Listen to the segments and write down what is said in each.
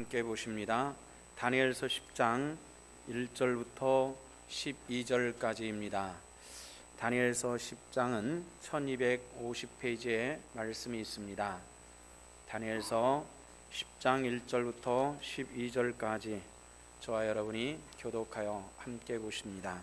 함께 보십니다. 다니엘서 10장 1절부터 12절까지입니다. 다니엘서 10장은 1250페이지에 말씀이 있습니다. 다니엘서 10장 1절부터 12절까지 저와 여러분이 교독하여 함께 보십니다.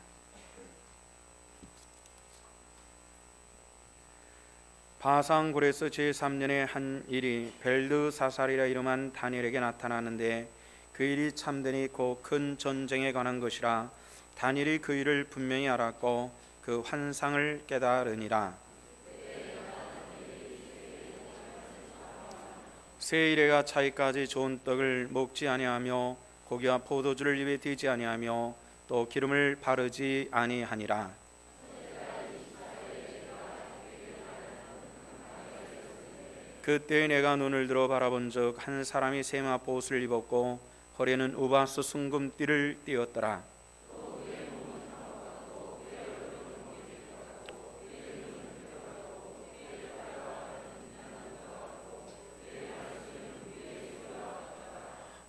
바산굴에서 제3년에 한 일이 벨드사살이라 이름한 다니엘에게 나타나는데 그 일이 참되니 곧 큰 전쟁에 관한 것이라. 다니엘이 그 일을 분명히 알았고 그 환상을 깨달으니라. 새 이래가 차기까지 좋은 떡을 먹지 아니하며 고기와 포도주를 입에 대지 아니하며 또 기름을 바르지 아니하니라. 그때 내가 눈을 들어 바라본 적 한 사람이 세마포 옷을 입었고 허리에는 우바스 순금띠를 띠었더라.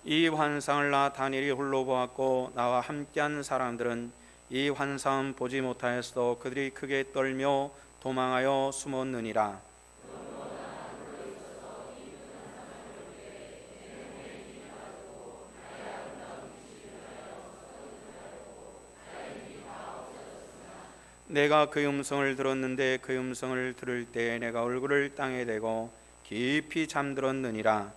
이 환상을 나 다니엘이 홀로 보았고 나와 함께한 사람들은 이 환상 보지 못하였어도 그들이 크게 떨며 도망하여 숨었느니라. 내가 그 음성을 들었는데 그 음성을 들을 때 내가 얼굴을 땅에 대고 깊이 잠들었느니라.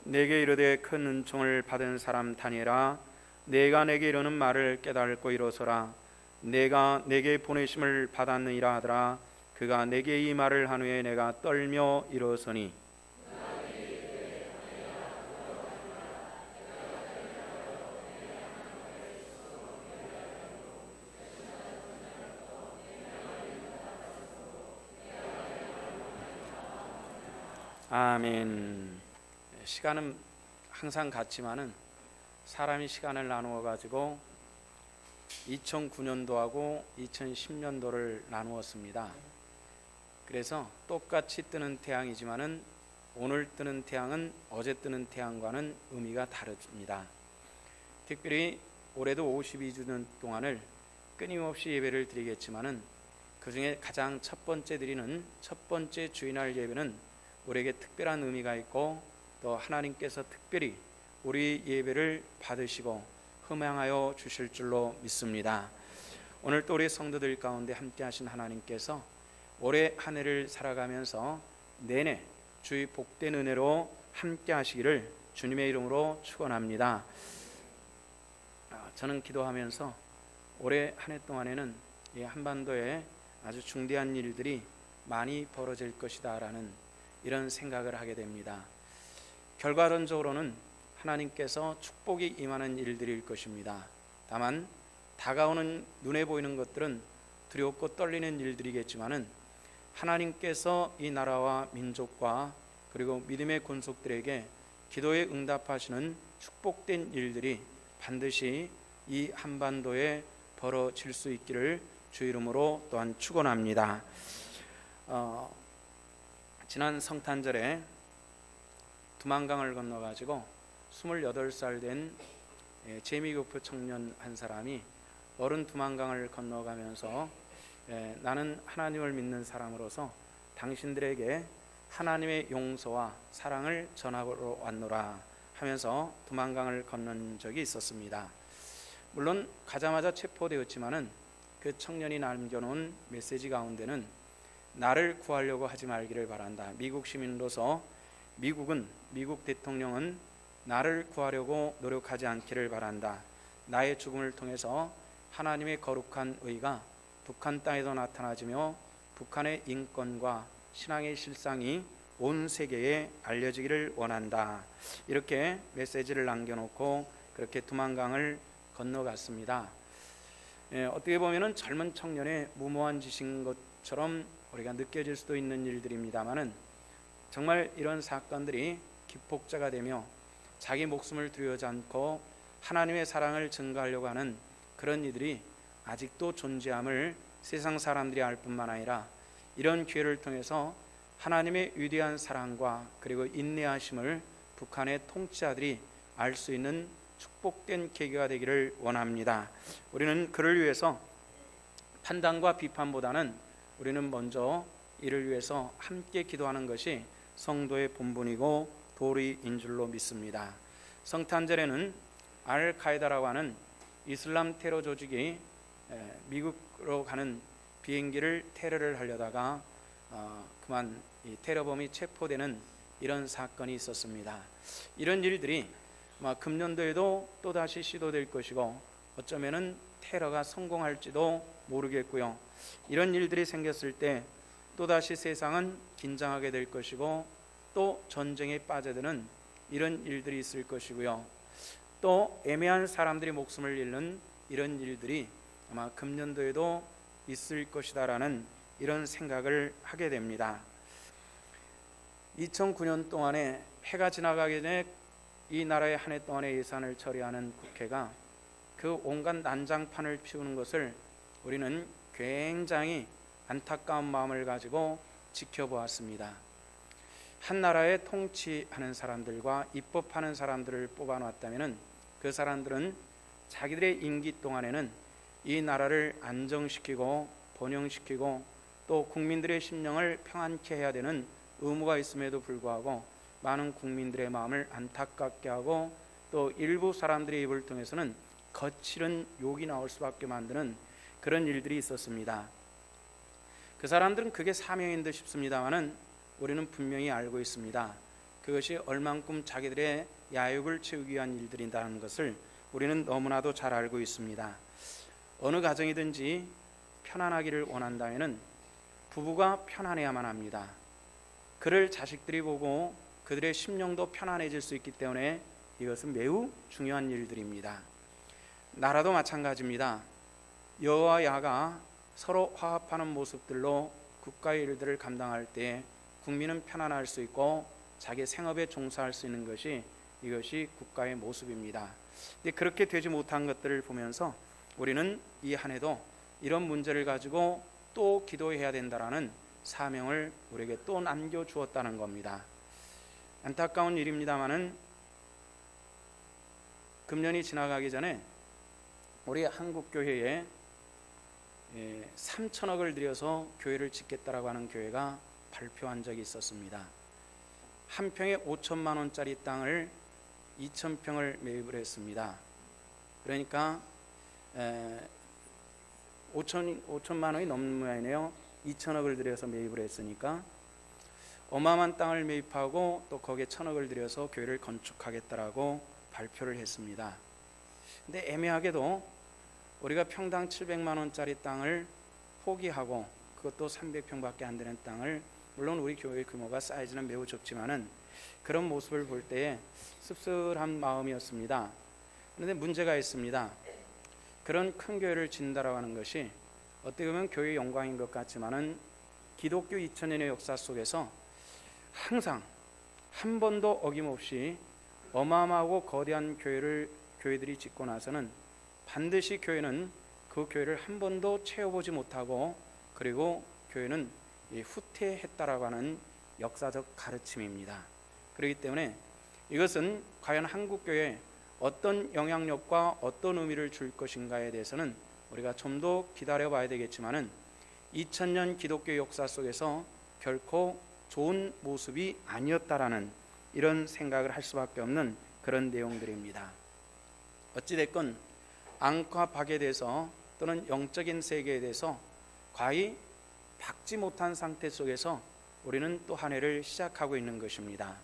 내게 이르되 큰 은총을 받은 사람 다니엘아, 내가 내게 이르는 말을 깨달고 일어서라. 내가 내게 보내심을 받았느니라 하더라. 그가 내게 이 말을 한 후에 내가 떨며 일어서니 아멘. 시간은 항상 같지만은 사람이 시간을 나누어 가지고 2009년도하고 2010년도를 나누었습니다. 그래서 똑같이 뜨는 태양이지만은 오늘 뜨는 태양은 어제 뜨는 태양과는 의미가 다릅니다. 특별히 올해도 52주년 동안을 끊임없이 예배를 드리겠지만은 그 중에 가장 첫 번째 드리는 첫 번째 주일날 예배는 우리에게 특별한 의미가 있고 또 하나님께서 특별히 우리 예배를 받으시고 흠양하여 주실 줄로 믿습니다. 오늘 또 우리 성도들 가운데 함께 하신 하나님께서 올해 한 해를 살아가면서 내내 주의 복된 은혜로 함께 하시기를 주님의 이름으로 축원합니다. 저는 기도하면서 올해 한 해 동안에는 이 한반도에 아주 중대한 일들이 많이 벌어질 것이다 라는 이런 생각을 하게 됩니다. 결과론적으로는 하나님께서 축복이 임하는 일들일 것입니다. 다만 다가오는 눈에 보이는 것들은 두렵고 떨리는 일들이겠지만은 하나님께서 이 나라와 민족과 그리고 믿음의 권속들에게 기도에 응답하시는 축복된 일들이 반드시 이 한반도에 벌어질 수 있기를 주 이름으로 또한 축원합니다. 지난 성탄절에 두만강을 건너가지고 28살 된 재미교포 청년 한 사람이 어른 두만강을 건너가면서 나는 하나님을 믿는 사람으로서 당신들에게 하나님의 용서와 사랑을 전하러 왔노라 하면서 두만강을 건넌 적이 있었습니다. 물론 가자마자 체포되었지만은 그 청년이 남겨놓은 메시지 가운데는 나를 구하려고 하지 말기를 바란다. 미국 시민으로서 미국 대통령은 나를 구하려고 노력하지 않기를 바란다. 나의 죽음을 통해서 하나님의 거룩한 의가 북한 땅에도 나타나지며 북한의 인권과 신앙의 실상이 온 세계에 알려지기를 원한다. 이렇게 메시지를 남겨놓고 그렇게 두만강을 건너갔습니다. 어떻게 보면은 젊은 청년의 무모한 짓인 것처럼 우리가 느껴질 수도 있는 일들입니다만은 정말 이런 사건들이 기폭제가 되며 자기 목숨을 두려워하지 않고 하나님의 사랑을 증거하려고 하는 그런 이들이 아직도 존재함을 세상 사람들이 알 뿐만 아니라 이런 기회를 통해서 하나님의 위대한 사랑과 그리고 인내하심을 북한의 통치자들이 알 수 있는 축복된 계기가 되기를 원합니다. 우리는 그를 위해서 판단과 비판보다는 우리는 먼저 이를 위해서 함께 기도하는 것이 성도의 본분이고 도리인 줄로 믿습니다. 성탄절에는 알카에다라고 하는 이슬람 테러 조직이 미국으로 가는 비행기를 테러를 하려다가 그만 이 테러범이 체포되는 이런 사건이 있었습니다. 이런 일들이 금년도에도 또다시 시도될 것이고 어쩌면은 테러가 성공할지도 모르겠고요. 이런 일들이 생겼을 때 또다시 세상은 긴장하게 될 것이고 또 전쟁에 빠져드는 이런 일들이 있을 것이고요. 또 애매한 사람들이 목숨을 잃는 이런 일들이 아마 금년도에도 있을 것이다라는 이런 생각을 하게 됩니다. 2009년 동안에 해가 지나가기 전에 이 나라의 한 해 동안의 예산을 처리하는 국회가 그 온갖 난장판을 피우는 것을 우리는 굉장히 안타까운 마음을 가지고 지켜보았습니다. 한 나라에 통치하는 사람들과 입법하는 사람들을 뽑아놨다면 그 사람들은 자기들의 임기 동안에는 이 나라를 안정시키고 번영시키고 또 국민들의 심령을 평안케 해야 되는 의무가 있음에도 불구하고 많은 국민들의 마음을 안타깝게 하고 또 일부 사람들의 입을 통해서는 거칠은 욕이 나올 수밖에 만드는 그런 일들이 있었습니다. 그 사람들은 그게 사명인 듯 싶습니다만은 우리는 분명히 알고 있습니다. 그것이 얼만큼 자기들의 야욕을 채우기 위한 일들이라는 것을 우리는 너무나도 잘 알고 있습니다. 어느 가정이든지 편안하기를 원한다면 부부가 편안해야만 합니다. 그를 자식들이 보고 그들의 심령도 편안해질 수 있기 때문에 이것은 매우 중요한 일들입니다. 나라도 마찬가지입니다. 여와 야가 서로 화합하는 모습들로 국가의 일들을 감당할 때 국민은 편안할 수 있고 자기 생업에 종사할 수 있는 것이 이것이 국가의 모습입니다. 근데 그렇게 되지 못한 것들을 보면서 우리는 이 한 해도 이런 문제를 가지고 또 기도해야 된다라는 사명을 우리에게 또 남겨주었다는 겁니다. 안타까운 일입니다만은 금년이 지나가기 전에 우리 한국교회에 3천억을 들여서 교회를 짓겠다라고 하는 교회가 발표한 적이 있었습니다. 한 평에 5천만 원짜리 땅을 2,000평을 매입을 했습니다. 그러니까 5천만 원이 넘는 모양이네요. 2천억을 들여서 매입을 했으니까 어마어마한 땅을 매입하고 또 거기에 1,000억을 들여서 교회를 건축하겠다라고 발표를 했습니다. 근데 애매하게도 우리가 평당 700만 원짜리 땅을 포기하고 그것도 300평밖에 안 되는 땅을 물론 우리 교회 규모가 사이즈는 매우 적지만은 그런 모습을 볼 때에 씁쓸한 마음이었습니다. 그런데 문제가 있습니다. 그런 큰 교회를 짓는다라고 하는 것이 어떻게 보면 교회의 영광인 것 같지만은 기독교 2000년의 역사 속에서 항상 한 번도 어김없이 어마어마하고 거대한 교회들이 짓고 나서는 반드시 교회는 그 교회를 한 번도 채워보지 못하고 그리고 교회는 후퇴했다라고 하는 역사적 가르침입니다. 그렇기 때문에 이것은 과연 한국교회에 어떤 영향력과 어떤 의미를 줄 것인가에 대해서는 우리가 좀 더 기다려봐야 되겠지만은 2000년 기독교 역사 속에서 결코 좋은 모습이 아니었다라는 이런 생각을 할 수밖에 없는 그런 내용들입니다. 어찌됐건 안과 박에 대해서 또는 영적인 세계에 대해서 과히 박지 못한 상태 속에서 우리는 또 한 해를 시작하고 있는 것입니다.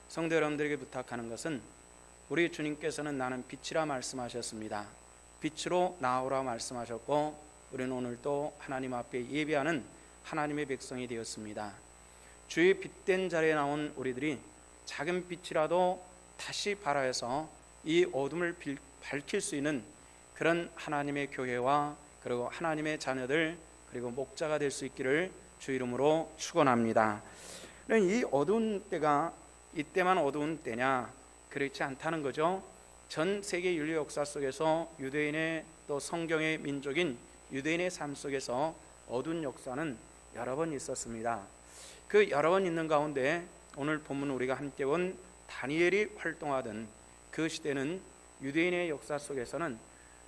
성도 여러분들에게 부탁하는 것은 우리 주님께서는 나는 빛이라 말씀하셨습니다. 빛으로 나오라 말씀하셨고 우리는 오늘 또 하나님 앞에 예배하는 하나님의 백성이 되었습니다. 주의 빛된 자리에 나온 우리들이 작은 빛이라도 다시 발하여서 이 어둠을 밝힐 수 있는 그런 하나님의 교회와 그리고 하나님의 자녀들 그리고 목자가 될 수 있기를 주 이름으로 축원합니다. 이 어두운 때가 이때만 어두운 때냐? 그렇지 않다는 거죠. 전 세계 인류 역사 속에서 유대인의 또 성경의 민족인 유대인의 삶 속에서 어두운 역사는 여러 번 있었습니다. 그 여러 번 있는 가운데 오늘 본문 우리가 함께 본 다니엘이 활동하던 그 시대는 유대인의 역사 속에서는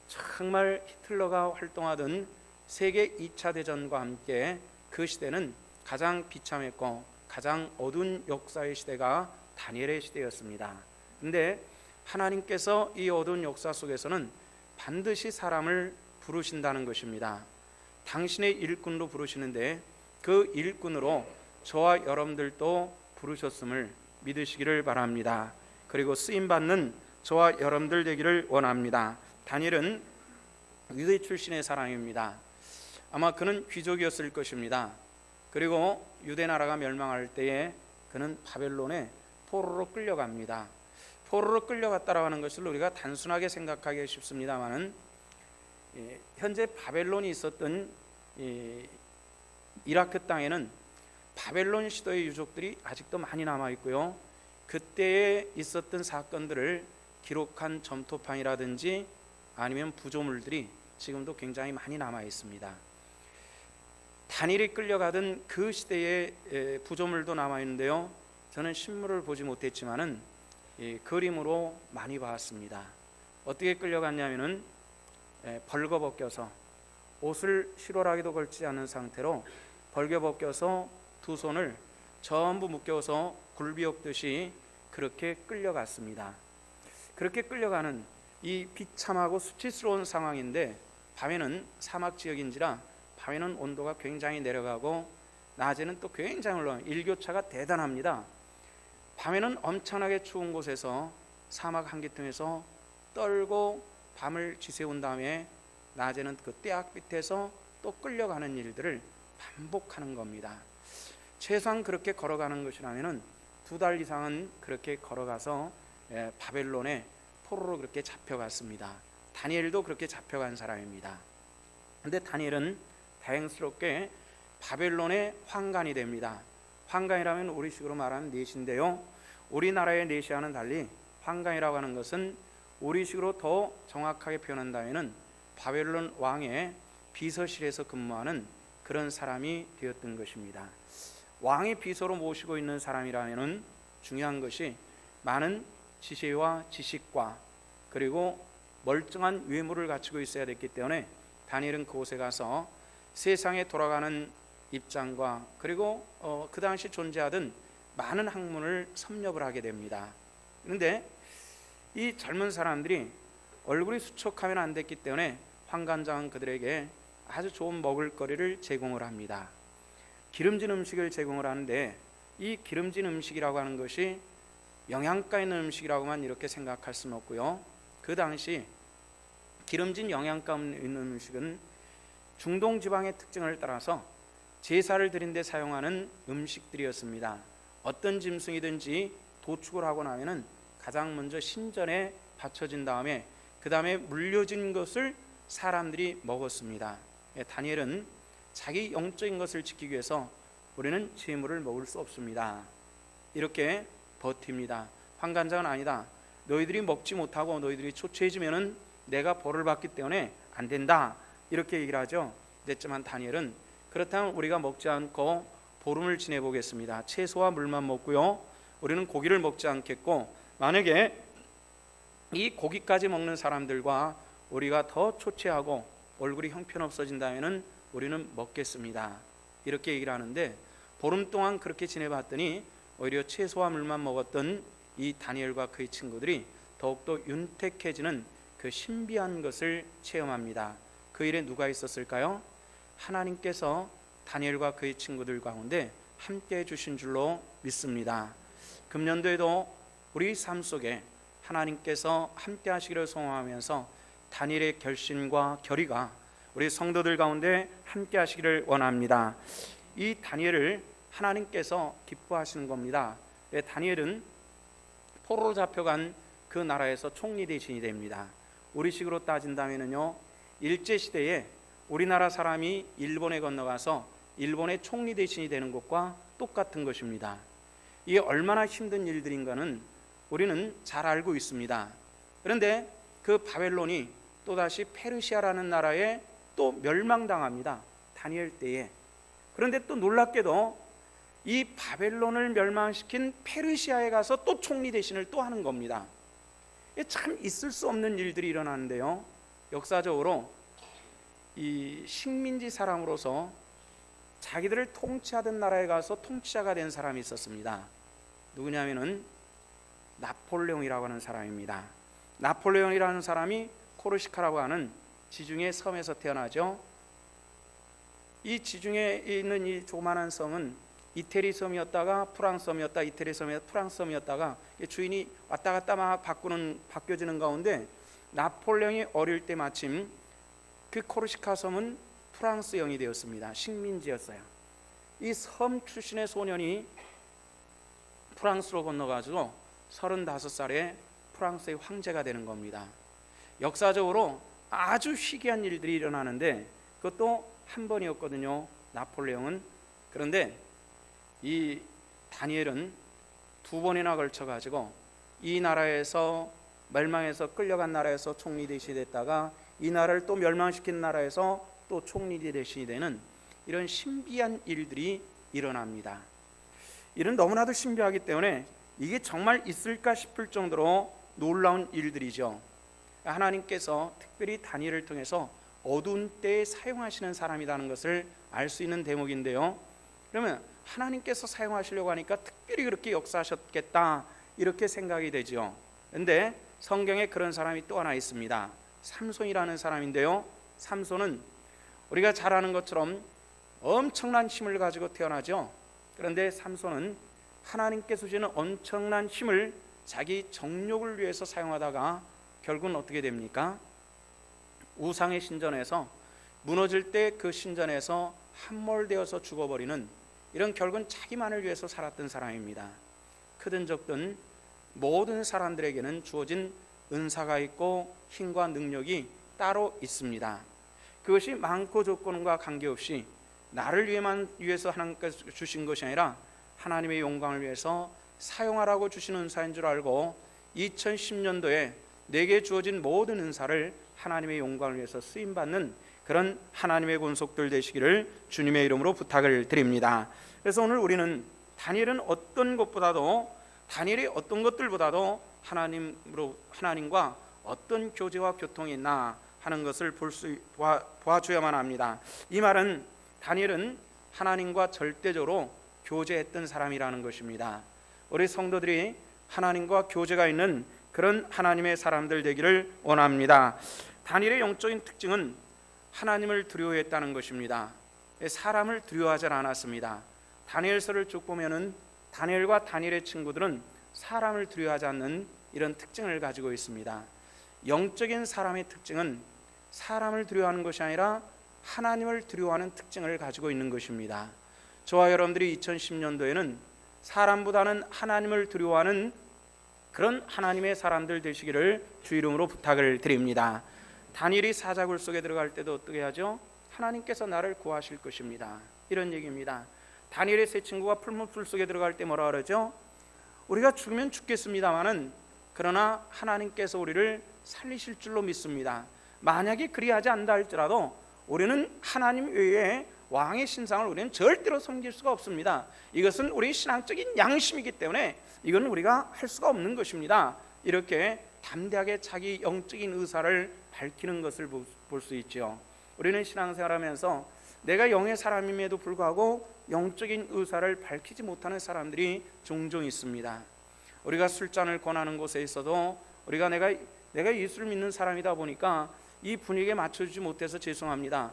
정말 히틀러가 활동하던 세계 2차 대전과 함께 그 시대는 가장 비참했고 가장 어두운 역사의 시대가 다니엘의 시대였습니다. 근데 하나님께서 이 어두운 역사 속에서는 반드시 사람을 부르신다는 것입니다. 당신의 일꾼으로 부르시는데 그 일꾼으로 저와 여러분들도 부르셨음을 믿으시기를 바랍니다. 그리고 쓰임받는 저와 여러분들 되기를 원합니다. 다니엘은 유대 출신의 사람입니다. 아마 그는 귀족이었을 것입니다. 그리고 유대 나라가 멸망할 때에 그는 바벨론에 포로로 끌려갑니다. 포로로 끌려갔다라고 하는 것을 우리가 단순하게 생각하기 쉽습니다만은 현재 바벨론이 있었던 이라크 땅에는 바벨론 시대의 유적들이 아직도 많이 남아 있고요. 그때에 있었던 사건들을 기록한 점토판이라든지 아니면 부조물들이 지금도 굉장히 많이 남아 있습니다. 다니엘이 끌려가던 그 시대의 부조물도 남아 있는데요. 저는 신물을 보지 못했지만은 그림으로 많이 봤습니다. 어떻게 끌려갔냐면은 벌거벗겨서 옷을 실오라기도 걸지 않은 상태로 벌거벗겨서 두 손을 전부 묶여서 굴비엎듯이 그렇게 끌려갔습니다. 그렇게 끌려가는 이 비참하고 수치스러운 상황인데 밤에는 사막 지역인지라 밤에는 온도가 굉장히 내려가고 낮에는 또 굉장히 올라가요. 일교차가 대단합니다. 밤에는 엄청나게 추운 곳에서 사막 한기통에서 떨고 밤을 지새운 다음에 낮에는 그 떼약 밑에서 또 끌려가는 일들을 반복하는 겁니다. 최소한 그렇게 걸어가는 것이라면은 2달 이상은 그렇게 걸어가서 바벨론에 포로로 그렇게 잡혀갔습니다. 다니엘도 그렇게 잡혀간 사람입니다. 그런데 다니엘은 다행스럽게 바벨론의 환관이 됩니다. 환관이라면 우리식으로 말하는 내시인데요. 우리나라의 내시와는 달리 환관이라고 하는 것은 우리식으로 더 정확하게 표현한다면은 바벨론 왕의 비서실에서 근무하는 그런 사람이 되었던 것입니다. 왕의 비서로 모시고 있는 사람이라면은 중요한 것이 많은 지혜와 지식과 그리고 멀쩡한 외모를 갖추고 있어야 됐기 때문에 다니엘은 그곳에 가서 세상에 돌아가는 입장과 그리고 그 당시 존재하던 많은 학문을 섭렵을 하게 됩니다. 그런데 이 젊은 사람들이 얼굴이 수척하면 안 됐기 때문에 환관장은 그들에게 아주 좋은 먹을거리를 제공을 합니다. 기름진 음식을 제공을 하는데 이 기름진 음식이라고 하는 것이 영양가 있는 음식이라고만 이렇게 생각할 수는 없고요. 그 당시 기름진 영양가 있는 음식은 중동 지방의 특징을 따라서 제사를 드린 데 사용하는 음식들이었습니다. 어떤 짐승이든지 도축을 하고 나면은 가장 먼저 신전에 바쳐진 다음에 그 다음에 물려진 것을 사람들이 먹었습니다. 다니엘은 자기 영적인 것을 지키기 위해서 우리는 재물을 먹을 수 없습니다. 이렇게 버팁니다. 환관장은 아니다. 너희들이 먹지 못하고 너희들이 초췌해지면은 내가 벌을 받기 때문에 안 된다. 이렇게 얘기를 하죠. 그랬지만 다니엘은 그렇다면 우리가 먹지 않고 보름을 지내보겠습니다. 채소와 물만 먹고요. 우리는 고기를 먹지 않겠고 만약에 이 고기까지 먹는 사람들과 우리가 더 초췌하고 얼굴이 형편없어진다면 우리는 먹겠습니다. 이렇게 얘기를 하는데 보름 동안 그렇게 지내봤더니 오히려 채소와 물만 먹었던 이 다니엘과 그의 친구들이 더욱더 윤택해지는 그 신비한 것을 체험합니다. 그 일에 누가 있었을까요? 하나님께서 다니엘과 그의 친구들 가운데 함께 해주신 줄로 믿습니다. 금년도에도 우리 삶 속에 하나님께서 함께 하시기를 소원하면서 다니엘의 결심과 결의가 우리 성도들 가운데 함께 하시기를 원합니다. 이 다니엘을 하나님께서 기뻐하시는 겁니다. 다니엘은 포로로 잡혀간 그 나라에서 총리 대신이 됩니다. 우리식으로 따진다면요, 일제시대에 우리나라 사람이 일본에 건너가서 일본의 총리 대신이 되는 것과 똑같은 것입니다. 이게 얼마나 힘든 일들인가는 우리는 잘 알고 있습니다. 그런데 그 바벨론이 또다시 페르시아라는 나라의 또 멸망당합니다. 다니엘 때에. 그런데 또 놀랍게도 이 바벨론을 멸망시킨 페르시아에 가서 또 총리 대신을 또 하는 겁니다. 참 있을 수 없는 일들이 일어나는데요, 역사적으로 이 식민지 사람으로서 자기들을 통치하던 나라에 가서 통치자가 된 사람이 있었습니다. 누구냐면은 나폴레옹이라고 하는 사람입니다. 나폴레옹이라는 사람이 코르시카라고 하는 지중해 섬에서 태어나죠. 이 지중해에 있는 이 조그마한 섬은 이태리 섬이었다가 프랑스 섬이었다, 이태리 섬이었다, 프랑스 섬이었다가 주인이 왔다 갔다 막 바뀌어지는 가운데 나폴레옹이 어릴 때 마침 그 코르시카 섬은 프랑스 영이 되었습니다. 식민지였어요. 이 섬 출신의 소년이 프랑스로 건너가지고 35살에 프랑스의 황제가 되는 겁니다. 역사적으로 아주 희귀한 일들이 일어나는데 그것도 한 번이었거든요, 나폴레옹은. 그런데 이 다니엘은 두 번이나 걸쳐가지고 이 나라에서 멸망해서 끌려간 나라에서 총리 대신이 됐다가 이 나라를 또 멸망시킨 나라에서 또 총리 대신이 되는 이런 신비한 일들이 일어납니다. 이런 너무나도 신비하기 때문에 이게 정말 있을까 싶을 정도로 놀라운 일들이죠. 하나님께서 특별히 다니엘을 통해서 어두운 때에 사용하시는 사람이라는 것을 알 수 있는 대목인데요, 그러면 하나님께서 사용하시려고 하니까 특별히 그렇게 역사하셨겠다 이렇게 생각이 되죠. 그런데 성경에 그런 사람이 또 하나 있습니다. 삼손이라는 사람인데요, 삼손은 우리가 잘 아는 것처럼 엄청난 힘을 가지고 태어나죠. 그런데 삼손은 하나님께서 주시는 엄청난 힘을 자기 정욕을 위해서 사용하다가 결국은 어떻게 됩니까? 우상의 신전에서 무너질 때 그 신전에서 함몰되어서 죽어버리는 이런, 결국은 자기만을 위해서 살았던 사람입니다. 크든 적든 모든 사람들에게는 주어진 은사가 있고 힘과 능력이 따로 있습니다. 그것이 많고 적고는과 관계없이 나를 위해서 하나님께서 주신 것이 아니라 하나님의 영광을 위해서 사용하라고 주신 은사인 줄 알고 2010년도에 내게 주어진 모든 은사를 하나님의 영광을 위해서 쓰임받는 그런 하나님의 권속들 되시기를 주님의 이름으로 부탁을 드립니다. 그래서 오늘 우리는 다니엘은 어떤 것보다도, 다니엘이 어떤 것들보다도 하나님과 어떤 교제와 교통이 있나 하는 것을 보아줘야만 합니다. 이 말은 다니엘은 하나님과 절대적으로 교제했던 사람이라는 것입니다. 우리 성도들이 하나님과 교제가 있는 그런 하나님의 사람들 되기를 원합니다. 다니엘의 영적인 특징은 하나님을 두려워했다는 것입니다. 사람을 두려워하지 않았습니다. 다니엘서를 쭉 보면은 다니엘과 다니엘의 친구들은 사람을 두려워하지 않는 이런 특징을 가지고 있습니다. 영적인 사람의 특징은 사람을 두려워하는 것이 아니라 하나님을 두려워하는 특징을 가지고 있는 것입니다. 저와 여러분들이 2010년도에는 사람보다는 하나님을 두려워하는 그런 하나님의 사람들 되시기를 주 이름으로 부탁을 드립니다. 다니엘이 사자굴 속에 들어갈 때도 어떻게 하죠? 하나님께서 나를 구하실 것입니다, 이런 얘기입니다. 다니엘의 세 친구가 풀무불 속에 들어갈 때 뭐라 그러죠? 우리가 죽으면 죽겠습니다마는 그러나 하나님께서 우리를 살리실 줄로 믿습니다. 만약에 그리하지 않다 할지라도 우리는 하나님 외에 왕의 신상을 우리는 절대로 섬길 수가 없습니다. 이것은 우리 신앙적인 양심이기 때문에 이건 우리가 할 수가 없는 것입니다. 이렇게 담대하게 자기 영적인 의사를 밝히는 것을 볼 수 있죠. 우리는 신앙생활하면서 내가 영의 사람임에도 불구하고 영적인 의사를 밝히지 못하는 사람들이 종종 있습니다. 우리가 술잔을 권하는 곳에 있어도 우리가 내가 예수를 믿는 사람이다 보니까 이 분위기에 맞춰주지 못해서 죄송합니다,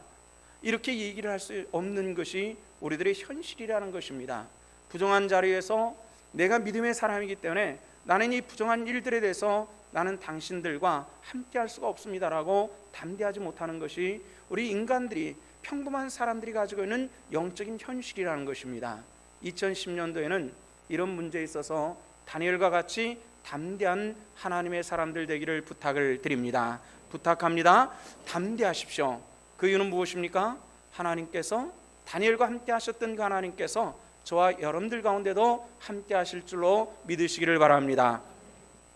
이렇게 얘기를 할 수 없는 것이 우리들의 현실이라는 것입니다. 부정한 자리에서 내가 믿음의 사람이기 때문에 나는 이 부정한 일들에 대해서 나는 당신들과 함께 할 수가 없습니다라고 담대하지 못하는 것이 우리 인간들이, 평범한 사람들이 가지고 있는 영적인 현실이라는 것입니다. 2010년도에는 이런 문제에 있어서 다니엘과 같이 담대한 하나님의 사람들 되기를 부탁을 드립니다. 부탁합니다. 담대하십시오. 그 이유는 무엇입니까? 하나님께서 다니엘과 함께 하셨던 그 하나님께서 저와 여러분들 가운데도 함께 하실 줄로 믿으시기를 바랍니다.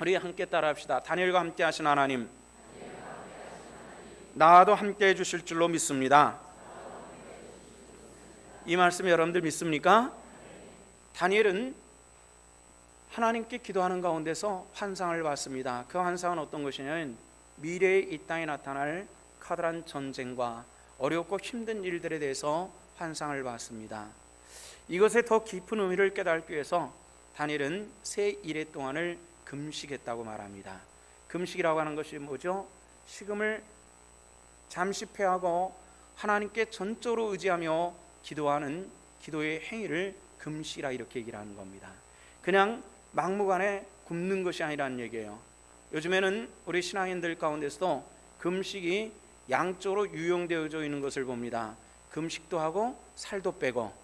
우리 함께 따라합시다. 다니엘과 함께 하신 하나님, 나와도 함께 해주실 줄로 믿습니다. 이 말씀 여러분들 믿습니까? 다니엘은 하나님께 기도하는 가운데서 환상을 봤습니다. 그 환상은 어떤 것이냐면 미래에 이 땅에 나타날 커다란 전쟁과 어렵고 힘든 일들에 대해서 환상을 봤습니다. 이것에 더 깊은 의미를 깨닫기 위해서 다니엘은 새 일해 동안을 금식했다고 말합니다. 금식이라고 하는 것이 뭐죠? 식음을 잠시 패하고 하나님께 전적으로 의지하며 기도하는 기도의 행위를 금식이라 이렇게 얘기를 하는 겁니다. 그냥 막무가내 굶는 것이 아니라는 얘기예요. 요즘에는 우리 신앙인들 가운데서도 금식이 양쪽으로 유용되어져 있는 것을 봅니다. 금식도 하고 살도 빼고.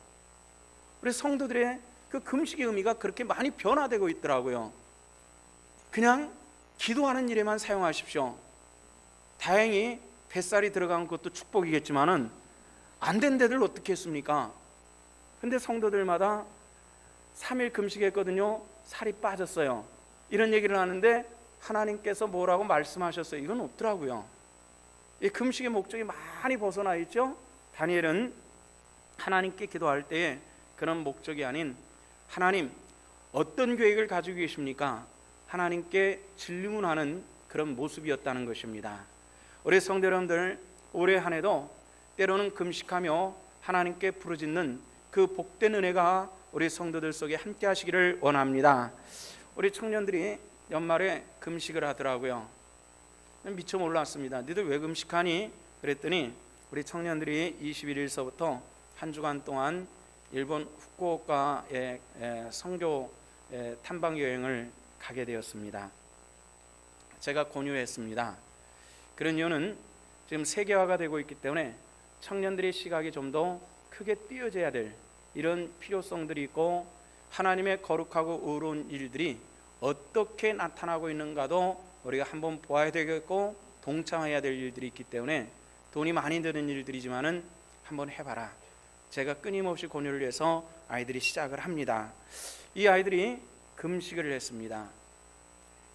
우리 성도들의 그 금식의 의미가 그렇게 많이 변화되고 있더라고요. 그냥 기도하는 일에만 사용하십시오. 다행히 뱃살이 들어간 것도 축복이겠지만은 안 된 데들 어떻게 했습니까? 근데 성도들마다 3일 금식했거든요. 살이 빠졌어요. 이런 얘기를 하는데 하나님께서 뭐라고 말씀하셨어요? 이건 없더라고요. 이 금식의 목적이 많이 벗어나 있죠. 다니엘은 하나님께 기도할 때에 그런 목적이 아닌 하나님 어떤 계획을 가지고 계십니까? 하나님께 질문하는 그런 모습이었다는 것입니다. 우리 성도 여러분들 올해 한 해도 때로는 금식하며 하나님께 부르짖는 그 복된 은혜가 우리 성도들 속에 함께 하시기를 원합니다. 우리 청년들이 연말에 금식을 하더라고요. 미처 몰랐습니다. 너희들 왜 금식하니? 그랬더니 우리 청년들이 21일서부터 한 주간 동안 일본 후쿠오카에 선교 탐방 여행을 가게 되었습니다. 제가 권유했습니다. 그런 이유는 지금 세계화가 되고 있기 때문에 청년들의 시각이 좀 더 크게 띄어져야 될 이런 필요성들이 있고 하나님의 거룩하고 의로운 일들이 어떻게 나타나고 있는가도 우리가 한번 보아야 되겠고 동참해야 될 일들이 있기 때문에 돈이 많이 드는 일들이지만은 한번 해봐라. 제가 끊임없이 권유를 해서 아이들이 시작을 합니다. 이 아이들이 금식을 했습니다.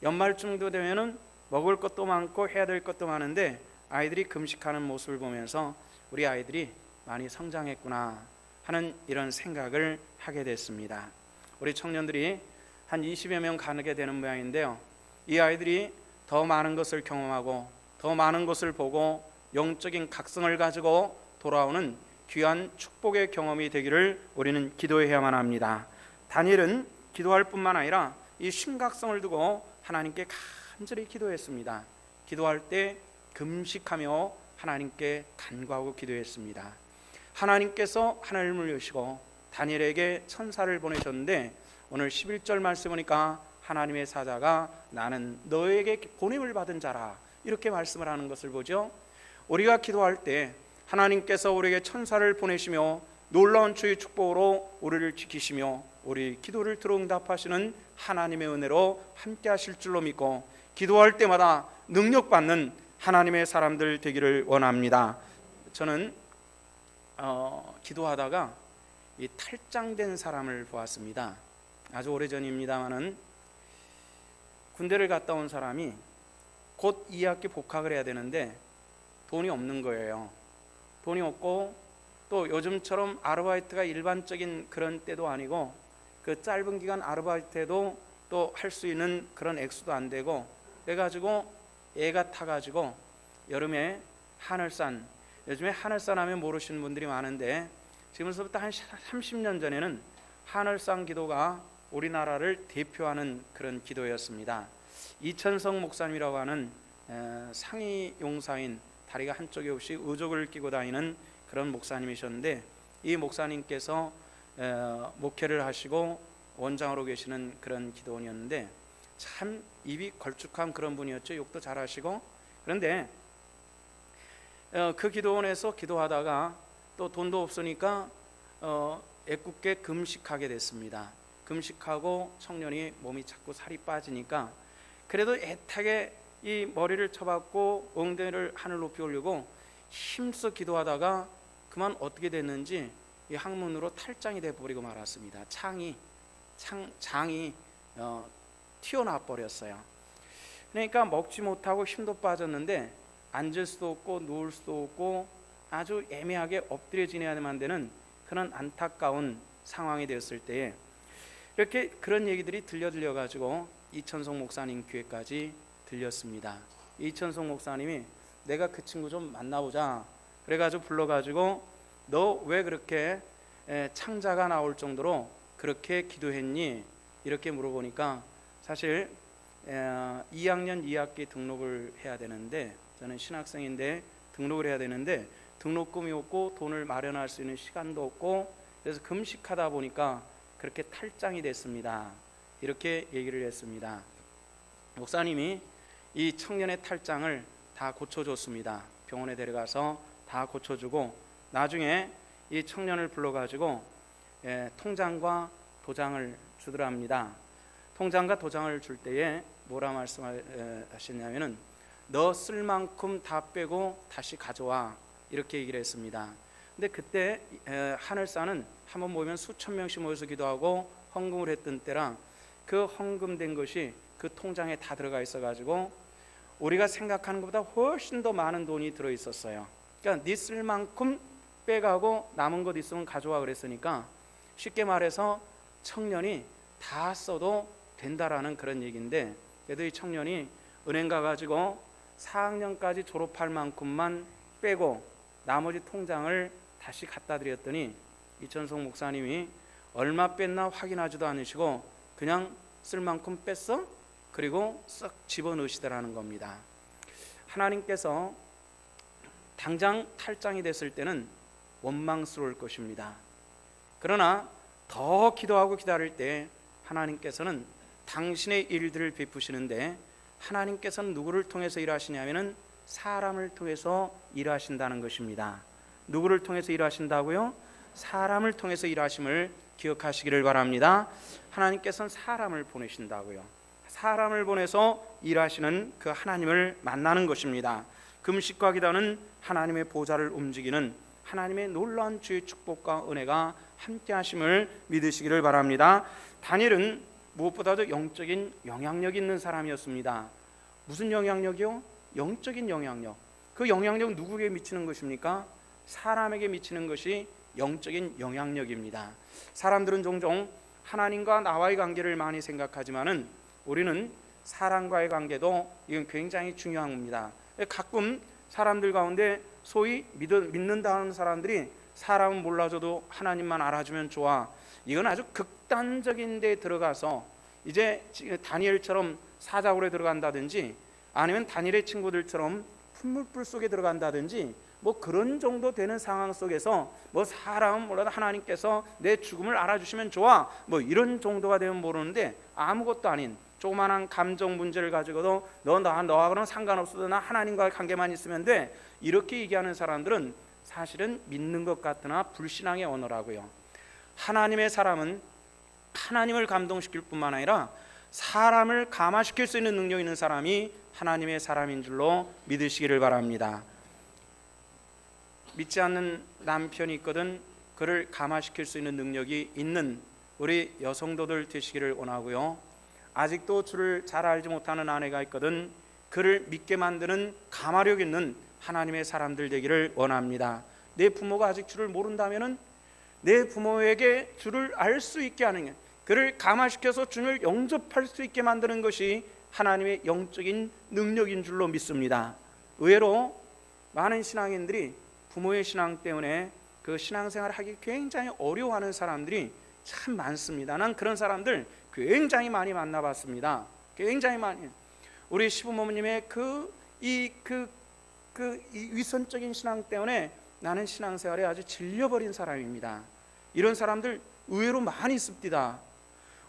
연말쯤도 되면은 먹을 것도 많고 해야 될 것도 많은데 아이들이 금식하는 모습을 보면서 우리 아이들이 많이 성장했구나 하는 이런 생각을 하게 됐습니다. 우리 청년들이 한 20여 명 가게 되는 모양인데요. 이 아이들이 더 많은 것을 경험하고 더 많은 것을 보고 영적인 각성을 가지고 돌아오는 귀한 축복의 경험이 되기를 우리는 기도해야만 합니다. 다니엘은 기도할 뿐만 아니라 이 심각성을 두고 하나님께 간절히 기도했습니다. 기도할 때 금식하며 하나님께 간구하고 기도했습니다. 하나님께서 하늘을 여시고 다니엘에게 천사를 보내셨는데 오늘 11절 말씀 보니까 하나님의 사자가 나는 너에게 보냄을 받은 자라 이렇게 말씀을 하는 것을 보죠. 우리가 기도할 때 하나님께서 우리에게 천사를 보내시며 놀라운 주의 축복으로 우리를 지키시며 우리 기도를 들어 응답하시는 하나님의 은혜로 함께 하실 줄로 믿고 기도할 때마다 능력받는 하나님의 사람들 되기를 원합니다. 저는 기도하다가 이 탈장된 사람을 보았습니다. 아주 오래전입니다마는 군대를 갔다 온 사람이 곧 2학기 복학을 해야 되는데 돈이 없는 거예요. 돈이 없고 또 요즘처럼 아르바이트가 일반적인 그런 때도 아니고 그 짧은 기간 아르바이트에도 또 할 수 있는 그런 액수도 안 되고 그래가지고 애가 타가지고 여름에 하늘산, 요즘에 하늘산 하면 모르시는 분들이 많은데 지금서부터 한 30년 전에는 하늘산 기도가 우리나라를 대표하는 그런 기도였습니다. 이천성 목사님이라고 하는 상위 용사인 다리가 한쪽이 없이 의족을 끼고 다니는 그런 목사님이셨는데 이 목사님께서 목회를 하시고 원장으로 계시는 그런 기도원이었는데 참 입이 걸쭉한 그런 분이었죠. 욕도 잘하시고. 그런데 그 기도원에서 기도하다가 또 돈도 없으니까 애꿎게 금식하게 됐습니다. 금식하고 청년이 몸이 자꾸 살이 빠지니까 그래도 애타게 이 머리를 쳐박고 엉덩이를 하늘 높이 올리고 힘써 기도하다가 그만 어떻게 됐는지 이 항문으로 탈장이 돼버리고 말았습니다. 장이 튀어나와 버렸어요. 그러니까 먹지 못하고 힘도 빠졌는데 앉을 수도 없고 누울 수도 없고 아주 애매하게 엎드려 지내야만 되는 그런 안타까운 상황이 되었을 때에 이렇게 그런 얘기들이 들려가지고 이천송 목사님 교회까지 들렸습니다. 이천송 목사님이 내가 그 친구 좀 만나보자 그래가지고 불러가지고 너 왜 그렇게 창자가 나올 정도로 그렇게 기도했니? 이렇게 물어보니까 사실 2학년 2학기 등록을 해야 되는데 저는 신학생인데 등록을 해야 되는데 등록금이 없고 돈을 마련할 수 있는 시간도 없고 그래서 금식하다 보니까 그렇게 탈장이 됐습니다. 이렇게 얘기를 했습니다. 목사님이 이 청년의 탈장을 다 고쳐줬습니다. 병원에 데려가서 다 고쳐주고 나중에 이 청년을 불러가지고 통장과 도장을 주더랍니다. 통장과 도장을 줄 때에 뭐라 말씀하셨냐면은 너 쓸 만큼 다 빼고 다시 가져와 이렇게 얘기를 했습니다. 근데 그때 하늘사는 한번 모이면 수천 명씩 모여서 기도하고 헌금을 했던 때라 그 헌금된 것이 그 통장에 다 들어가 있어가지고 우리가 생각하는 것보다 훨씬 더 많은 돈이 들어 있었어요. 그러니까 네 쓸 만큼 빼가고 남은 것 있으면 가져와 그랬으니까 쉽게 말해서 청년이 다 써도 된다라는 그런 얘기인데 그래도 이 청년이 은행 가가지고 4학년까지 졸업할 만큼만 빼고 나머지 통장을 다시 갖다 드렸더니 이천송 목사님이 얼마 뺐나 확인하지도 않으시고 그냥 쓸 만큼 뺐어? 그리고 썩 집어넣으시더라는 겁니다. 하나님께서 당장 탈장이 됐을 때는 원망스러울 것입니다. 그러나 더 기도하고 기다릴 때 하나님께서는 당신의 일들을 베푸시는데 하나님께서는 누구를 통해서 일하시냐면은 사람을 통해서 일하신다는 것입니다. 누구를 통해서 일하신다고요? 사람을 통해서 일하심을 기억하시기를 바랍니다. 하나님께서는 사람을 보내신다고요. 사람을 보내서 일하시는 그 하나님을 만나는 것입니다. 금식과 기도는 하나님의 보좌를 움직이는 하나님의 놀라운 주의 축복과 은혜가 함께 하심을 믿으시기를 바랍니다. 다니엘은 무엇보다도 영적인 영향력이 있는 사람이었습니다. 무슨 영향력이요? 영적인 영향력. 그 영향력은 누구에게 미치는 것입니까? 사람에게 미치는 것이 영적인 영향력입니다. 사람들은 종종 하나님과 나와의 관계를 많이 생각하지만은 우리는 사람과의 관계도 이건 굉장히 중요한 겁니다. 가끔 사람들 가운데 소위 믿는다는 사람들이 사람은 몰라줘도 하나님만 알아주면 좋아. 이건 아주 극단적인 데 들어가서 이제 다니엘처럼 사자굴에 들어간다든지 아니면 다니엘의 친구들처럼 풀물불 속에 들어간다든지 뭐 그런 정도 되는 상황 속에서 뭐 사람은 몰라도 하나님께서 내 죽음을 알아주시면 좋아 뭐 이런 정도가 되면 모르는데 아무것도 아닌 조그만한 감정 문제를 가지고도 너하고는 상관없어도 나 하나님과의 관계만 있으면 돼 이렇게 얘기하는 사람들은 사실은 믿는 것 같으나 불신앙의 언어라고요. 하나님의 사람은 하나님을 감동시킬 뿐만 아니라 사람을 감화시킬 수 있는 능력 있는 사람이 하나님의 사람인 줄로 믿으시기를 바랍니다. 믿지 않는 남편이 있거든 그를 감화시킬 수 있는 능력이 있는 우리 여성도들 되시기를 원하고요. 아직도 주를 잘 알지 못하는 아내가 있거든 그를 믿게 만드는 감화력 있는 하나님의 사람들 되기를 원합니다. 내 부모가 아직 주를 모른다면은 내 부모에게 주를 알 수 있게 하는 그를 감화시켜서 주를 영접할 수 있게 만드는 것이 하나님의 영적인 능력인 줄로 믿습니다. 의외로 많은 신앙인들이 부모의 신앙 때문에 그 신앙생활을 하기 굉장히 어려워하는 사람들이 참 많습니다. 난 그런 사람들 굉장히 많이 만나봤습니다. 굉장히 많이. 우리 시부모님의 이 위선적인 신앙 때문에 나는 신앙생활에 아주 질려버린 사람입니다. 이런 사람들 의외로 많이 있습니다.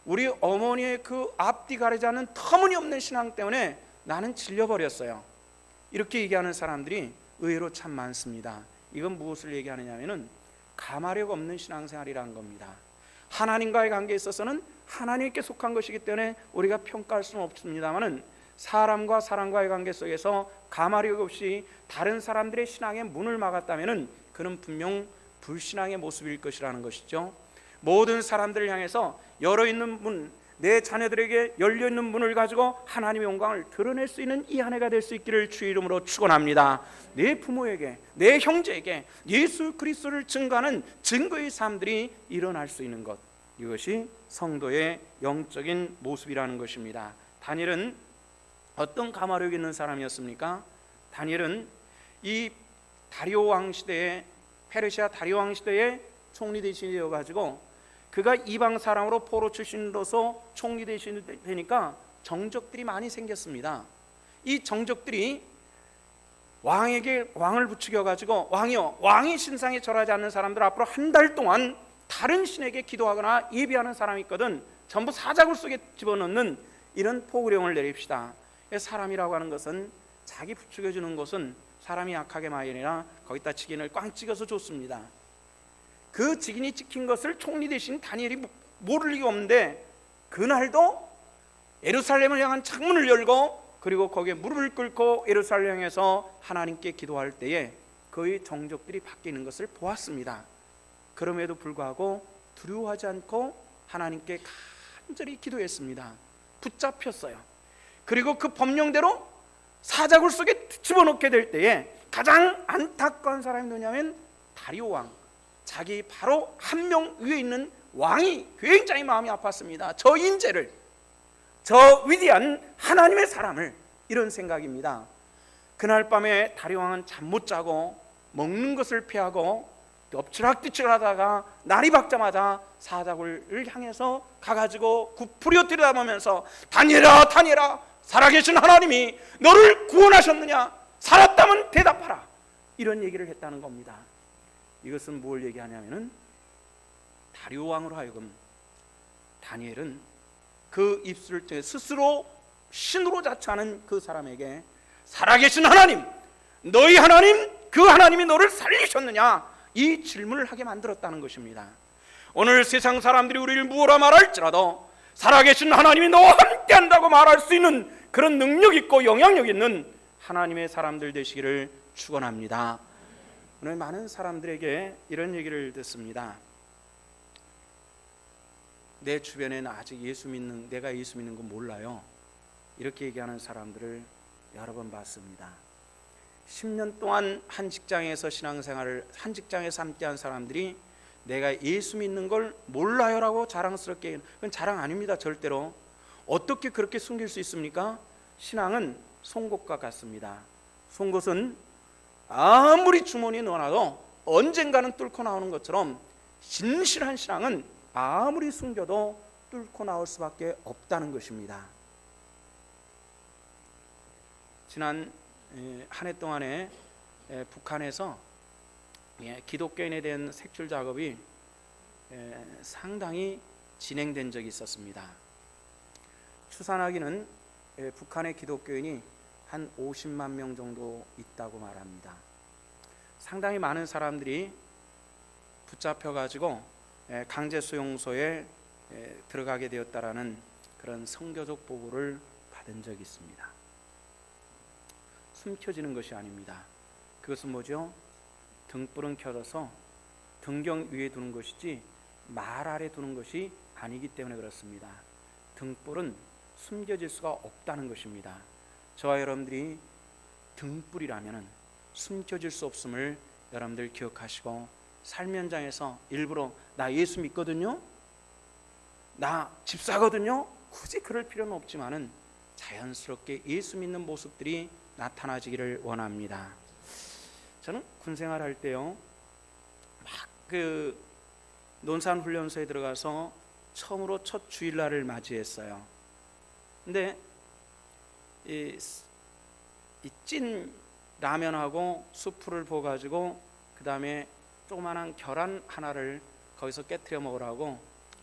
우리 어머니의 그 앞뒤 가리지 않는 터무니없는 신앙 때문에 나는 질려버렸어요. 이렇게 얘기하는 사람들이 의외로 참 많습니다. 이건 무엇을 얘기하느냐면은 감화력 없는 신앙생활이라는 겁니다. 하나님과의 관계에 있어서는 하나님께 속한 것이기 때문에 우리가 평가할 수는 없습니다만은 사람과 사람과의 관계 속에서 감화력 없이 다른 사람들의 신앙의 문을 막았다면은 그는 분명 불신앙의 모습일 것이라는 것이죠. 모든 사람들을 향해서 열어 있는 문, 내 자녀들에게 열려있는 문을 가지고 하나님의 영광을 드러낼 수 있는 이 한 해가 될 수 있기를 주의 이름으로 축원합니다. 내 부모에게, 내 형제에게 예수 그리스도를 증거하는 증거의 삶들이 일어날 수 있는 것, 이것이 성도의 영적인 모습이라는 것입니다. 다니엘은 어떤 가마력이 있는 사람이었습니까? 다니엘은 이 다리오 왕 시대에, 페르시아 다리오 왕 시대에 총리 대신이 되어가지고 그가 이방 사람으로 포로 출신으로서 총리 대신이 되니까 정적들이 많이 생겼습니다. 이 정적들이 왕에게 왕을 부추겨가지고 왕이여, 왕의 신상에 절하지 않는 사람들 앞으로 한 달 동안 다른 신에게 기도하거나 예비하는 사람이 있거든 전부 사자굴 속에 집어넣는 이런 포구령을 내립시다. 사람이라고 하는 것은 자기 부추겨주는 것은 사람이 약하게 마련이라 거기다 직인을 꽝 찍어서 줬습니다. 그 직인이 찍힌 것을 총리 대신 다니엘이 모를 리가 없는데 그날도 예루살렘을 향한 창문을 열고 그리고 거기에 무릎을 꿇고 예루살렘 향해서 하나님께 기도할 때에 그의 정적들이 바뀌는 것을 보았습니다. 그럼에도 불구하고 두려워하지 않고 하나님께 간절히 기도했습니다. 붙잡혔어요. 그리고 그 법령대로 사자굴 속에 집어넣게 될 때에 가장 안타까운 사람이 누구냐면 다리오 왕, 자기 바로 한 명 위에 있는 왕이 굉장히 마음이 아팠습니다. 저 인재를, 저 위대한 하나님의 사람을, 이런 생각입니다. 그날 밤에 다리오 왕은 잠 못 자고 먹는 것을 피하고 엎치락뒤치락 하다가 날이 밝자마자 사자굴을 향해서 가가지고 굽부려 들여다보면서 다니엘아, 다니엘아, 살아계신 하나님이 너를 구원하셨느냐? 살았다면 대답하라. 이런 얘기를 했다는 겁니다. 이것은 뭘 얘기하냐면은 다리오 왕으로 하여금 다니엘은 그 입술을 통해 스스로 신으로 자처하는 그 사람에게 살아계신 하나님, 너희 하나님, 그 하나님이 너를 살리셨느냐? 이 질문을 하게 만들었다는 것입니다. 오늘 세상 사람들이 우리를 무엇라 말할지라도 살아계신 하나님이 너와 함께한다고 말할 수 있는 그런 능력 있고 영향력 있는 하나님의 사람들 되시기를 축원합니다. 오늘 많은 사람들에게 이런 얘기를 듣습니다. 내 주변에는 아직 내가 예수 믿는 거 몰라요. 이렇게 얘기하는 사람들을 여러 번 봤습니다. 10년 동안 한 직장에서 신앙생활을, 한 직장에서 함께한 사람들이 내가 예수 믿는 걸 몰라요라고 자랑스럽게, 그건 자랑 아닙니다. 절대로. 어떻게 그렇게 숨길 수 있습니까? 신앙은 송곳과 같습니다. 송곳은 아무리 주머니에 넣어놔도 언젠가는 뚫고 나오는 것처럼 진실한 신앙은 아무리 숨겨도 뚫고 나올 수밖에 없다는 것입니다. 지난 한 해 동안에 북한에서 기독교인에 대한 색출 작업이 상당히 진행된 적이 있었습니다. 추산하기는 북한의 기독교인이 한 50만 명 정도 있다고 말합니다. 상당히 많은 사람들이 붙잡혀가지고 강제 수용소에 들어가게 되었다라는 그런 선교적 보고를 받은 적이 있습니다. 숨겨지는 것이 아닙니다. 그것은 뭐죠? 등불은 켜져서 등경 위에 두는 것이지 말 아래 두는 것이 아니기 때문에 그렇습니다. 등불은 숨겨질 수가 없다는 것입니다. 저와 여러분들이 등불이라면 숨겨질 수 없음을 여러분들 기억하시고 삶 현장에서 일부러 나 예수 믿거든요, 나 집사거든요, 굳이 그럴 필요는 없지만은 자연스럽게 예수 믿는 모습들이 나타나지기를 원합니다. 저는 군생활 할 때요, 막 그 논산훈련소에 들어가서 처음으로 첫 주일날을 맞이했어요. 근데 이 찐 라면하고 수프를 부어가지고 그 다음에 조그만한 계란 하나를 거기서 깨트려 먹으라고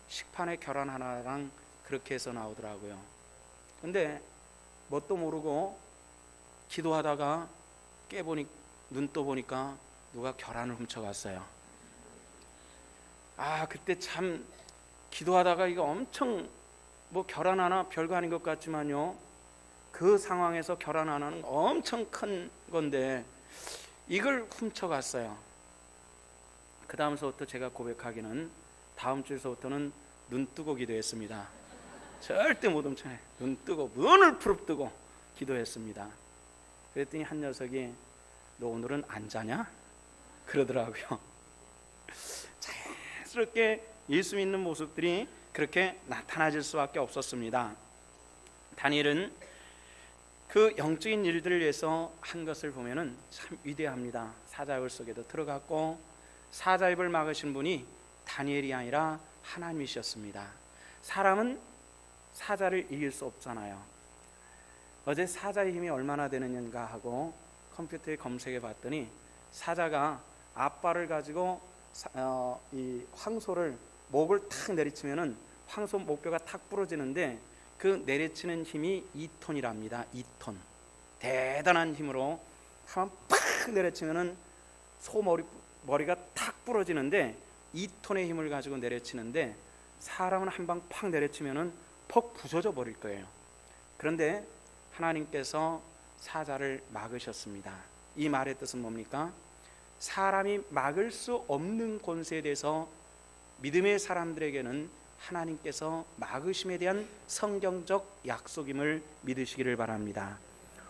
식판에 계란 하나랑 그렇게 해서 나오더라고요. 근데 뭣도 모르고 기도하다가 눈 떠보니까 누가 계란을 훔쳐갔어요. 그때 참 기도하다가 이거 엄청 계란 하나 별거 아닌 것 같지만요, 그 상황에서 계란 하나는 엄청 큰 건데 이걸 훔쳐갔어요. 그 다음서부터 제가 고백하기는 다음 주에서부터는 눈 뜨고 기도했습니다. 절대 못 훔쳐내. 눈 뜨고 눈을 부릅뜨고 기도했습니다. 그랬더니 한 녀석이 너 오늘은 안 자냐? 그러더라고요. 자연스럽게 예수 믿는 모습들이 그렇게 나타나질 수밖에 없었습니다. 다니엘은 그 영적인 일들을 위해서 한 것을 보면은 참 위대합니다. 사자굴 속에도 들어갔고 사자입을 막으신 분이 다니엘이 아니라 하나님이셨습니다. 사람은 사자를 이길 수 없잖아요. 어제 사자의 힘이 얼마나 되느냐 하고 컴퓨터에 검색해 봤더니 사자가 앞발을 가지고 이 황소를 목을 탁 내리치면은 황소 목뼈가 탁 부러지는데 그 내리치는 힘이 2톤이랍니다. 2톤. 대단한 힘으로 한 번 팍 내리치면은 소 머리가 탁 부러지는데 2톤의 힘을 가지고 내리치는데 사람은 한 방 팍 내리치면은 퍽 부서져 버릴 거예요. 그런데 하나님께서 사자를 막으셨습니다. 이 말의 뜻은 뭡니까? 사람이 막을 수 없는 권세에 대해서 믿음의 사람들에게는 하나님께서 막으심에 대한 성경적 약속임을 믿으시기를 바랍니다.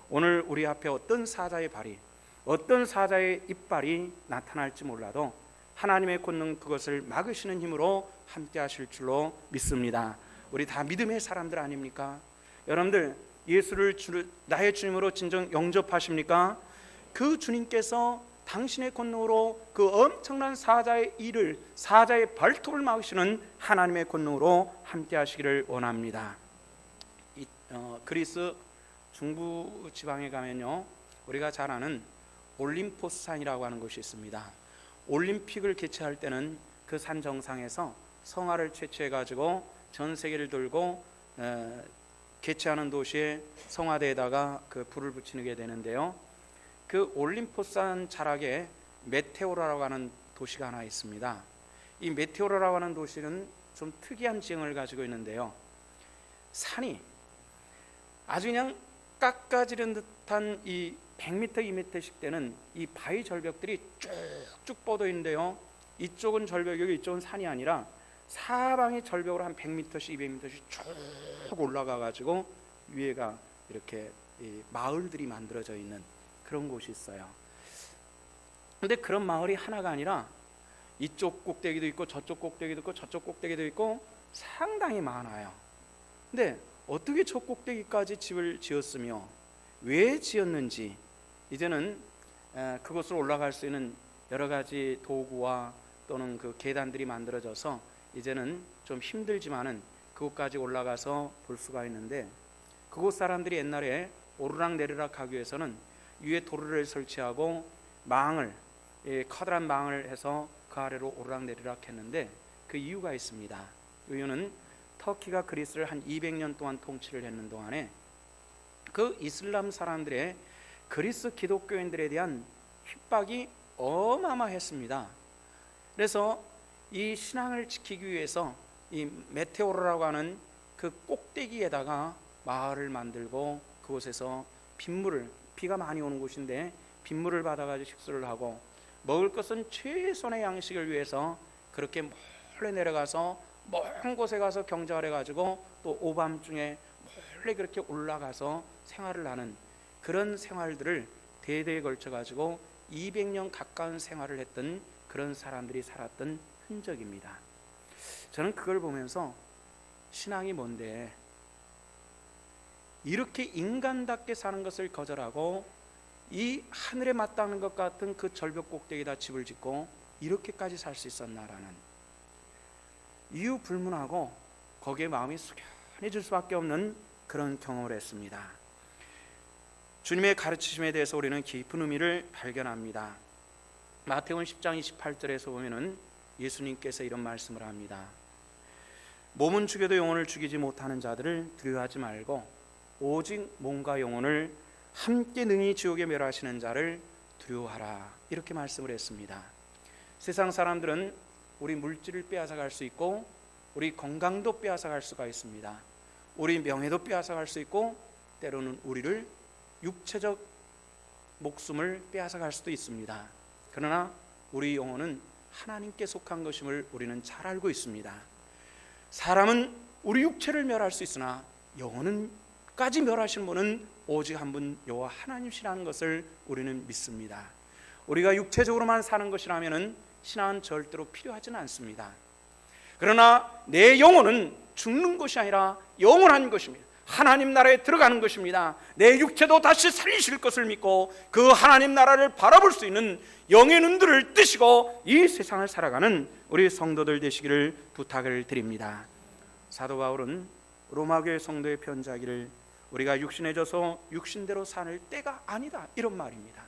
오늘 우리 앞에 어떤 사자의 발이, 어떤 사자의 이빨이 나타날지 몰라도 하나님의 권능 그것을 막으시는 힘으로 함께 하실 줄로 믿습니다. 우리 다 믿음의 사람들 아닙니까? 여러분들 예수를 나의 주님으로 진정 영접하십니까? 그 주님께서 당신의 권능으로 그 엄청난 사자의 일을, 사자의 발톱을 막으시는 하나님의 권능으로 함께 하시기를 원합니다. 그리스 중부 지방에 가면요, 우리가 잘 아는 올림포스산이라고 하는 곳이 있습니다. 올림픽을 개최할 때는 그 산 정상에서 성화를 채취해 가지고 전 세계를 돌고 개최하는 도시의 성화대에다가 그 불을 붙이게 되는데요. 그 올림포산 자락에 메테오라라고 하는 도시가 하나 있습니다. 이 메테오라라고 하는 도시는 좀 특이한 지형을 가지고 있는데요. 산이 아주 그냥 깎아지른 듯한 이 100m, 2m씩 되는 이 바위 절벽들이 쭉쭉 뻗어 있는데요. 이쪽은 절벽이고 이쪽은 산이 아니라 사방이 절벽으로 한 100m씩, 200m씩 쭉 올라가 가지고 위에가 이렇게 마을들이 만들어져 있는 그런 곳이 있어요. 근데 그런 마을이 하나가 아니라 이쪽 꼭대기도 있고 저쪽 꼭대기도 있고 저쪽 꼭대기도 있고 상당히 많아요. 근데 어떻게 저 꼭대기까지 집을 지었으며 왜 지었는지 이제는 그곳으로 올라갈 수 있는 여러 가지 도구와 또는 그 계단들이 만들어져서 이제는 좀 힘들지만은 그곳까지 올라가서 볼 수가 있는데, 그곳 사람들이 옛날에 오르락내리락 하기 위해서는 위에 도르를 설치하고 망을, 커다란 망을 해서 그 아래로 오르락내리락 했는데 그 이유가 있습니다. 이유는 터키가 그리스를 한 200년 동안 통치를 했는 동안에 그 이슬람 사람들의 그리스 기독교인들에 대한 핍박이 어마어마했습니다. 그래서 이 신앙을 지키기 위해서 이 메테오라고 하는 그 꼭대기에다가 마을을 만들고 그곳에서 비가 많이 오는 곳인데 빗물을 받아가지고 식수를 하고 먹을 것은 최선의 양식을 위해서 그렇게 몰래 내려가서 먼 곳에 가서 경작을 해가지고 또 오밤중에 몰래 그렇게 올라가서 생활을 하는 그런 생활들을 대대에 걸쳐가지고 200년 가까운 생활을 했던 그런 사람들이 살았던 흔적입니다. 저는 그걸 보면서 신앙이 뭔데 이렇게 인간답게 사는 것을 거절하고 이 하늘에 맞닿는 것 같은 그 절벽 꼭대기에다 집을 짓고 이렇게까지 살 수 있었나라는 이유 불문하고 거기에 마음이 숙연해질 수밖에 없는 그런 경험을 했습니다. 주님의 가르치심에 대해서 우리는 깊은 의미를 발견합니다. 마태복음 10장 28절에서 보면은 예수님께서 이런 말씀을 합니다. 몸은 죽여도 영혼을 죽이지 못하는 자들을 두려워하지 말고 오직 몸과 영혼을 함께 능히 지옥에 멸하시는 자를 두려워하라, 이렇게 말씀을 했습니다. 세상 사람들은 우리 물질을 빼앗아갈 수 있고 우리 건강도 빼앗아갈 수가 있습니다. 우리 명예도 빼앗아갈 수 있고 때로는 우리를 육체적 목숨을 빼앗아갈 수도 있습니다. 그러나 우리 영혼은 하나님께 속한 것임을 우리는 잘 알고 있습니다. 사람은 우리 육체를 멸할 수 있으나 영혼까지 멸하시는 분은 오직 한 분 여호와 하나님이시라는 것을 우리는 믿습니다. 우리가 육체적으로만 사는 것이라면 신앙은 절대로 필요하지는 않습니다. 그러나 내 영혼은 죽는 것이 아니라 영원한 것입니다. 하나님 나라에 들어가는 것입니다. 내 육체도 다시 살리실 것을 믿고 그 하나님 나라를 바라볼 수 있는 영의 눈들을 뜨시고 이 세상을 살아가는 우리 성도들 되시기를 부탁을 드립니다. 사도 바울은 로마교회 성도의 편지하기를 우리가 육신에 져서 육신대로 살 때가 아니다 이런 말입니다.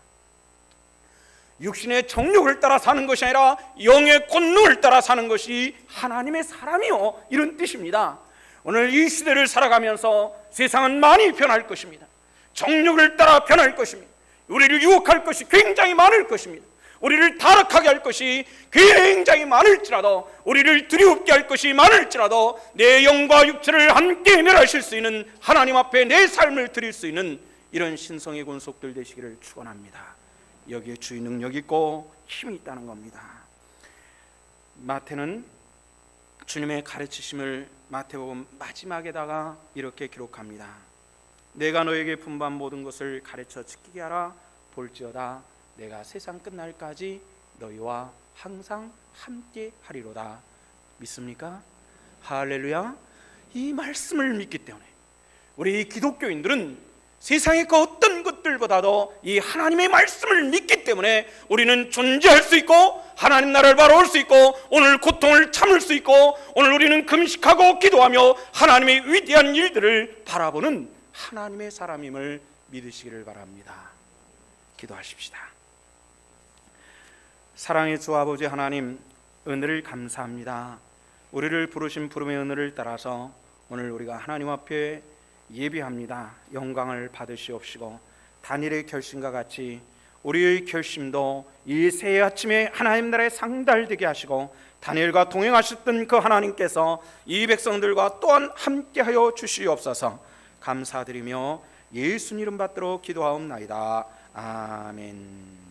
육신의 정욕을 따라 사는 것이 아니라 영의 권능을 따라 사는 것이 하나님의 사람이요 이런 뜻입니다. 오늘 이 시대를 살아가면서 세상은 많이 변할 것입니다. 정욕을 따라 변할 것입니다. 우리를 유혹할 것이 굉장히 많을 것입니다. 우리를 타락하게 할 것이 굉장히 많을지라도, 우리를 두렵게 할 것이 많을지라도 내 영과 육체를 함께 멸하실 수 있는 하나님 앞에 내 삶을 드릴 수 있는 이런 신성의 권속들 되시기를 축원합니다. 여기에 주의 능력이 있고 힘이 있다는 겁니다. 마태는 주님의 가르치심을 마태복음 마지막에다가 이렇게 기록합니다. 내가 너에게 분부한 모든 것을 가르쳐 지키게 하라. 볼지어다 내가 세상 끝날까지 너희와 항상 함께 하리로다. 믿습니까? 할렐루야. 이 말씀을 믿기 때문에 우리 기독교인들은 세상의 그 어떤 것들보다도 이 하나님의 말씀을 믿기 때문에 우리는 존재할 수 있고 하나님 나라를 바라볼 수 있고 오늘 고통을 참을 수 있고 오늘 우리는 금식하고 기도하며 하나님의 위대한 일들을 바라보는 하나님의 사람임을 믿으시기를 바랍니다. 기도하십시다. 사랑의 주 아버지 하나님, 은혜를 감사합니다. 우리를 부르신 부름의 은혜를 따라서 오늘 우리가 하나님 앞에 예비합니다. 영광을 받으시옵시고 다니엘의 결심과 같이 우리의 결심도 이 새 아침에 하나님 나라에 상달되게 하시고 다니엘과 동행하셨던 그 하나님께서 이 백성들과 또한 함께하여 주시옵소서. 감사드리며 예수님 이름 받들어 기도하옵나이다. 아멘.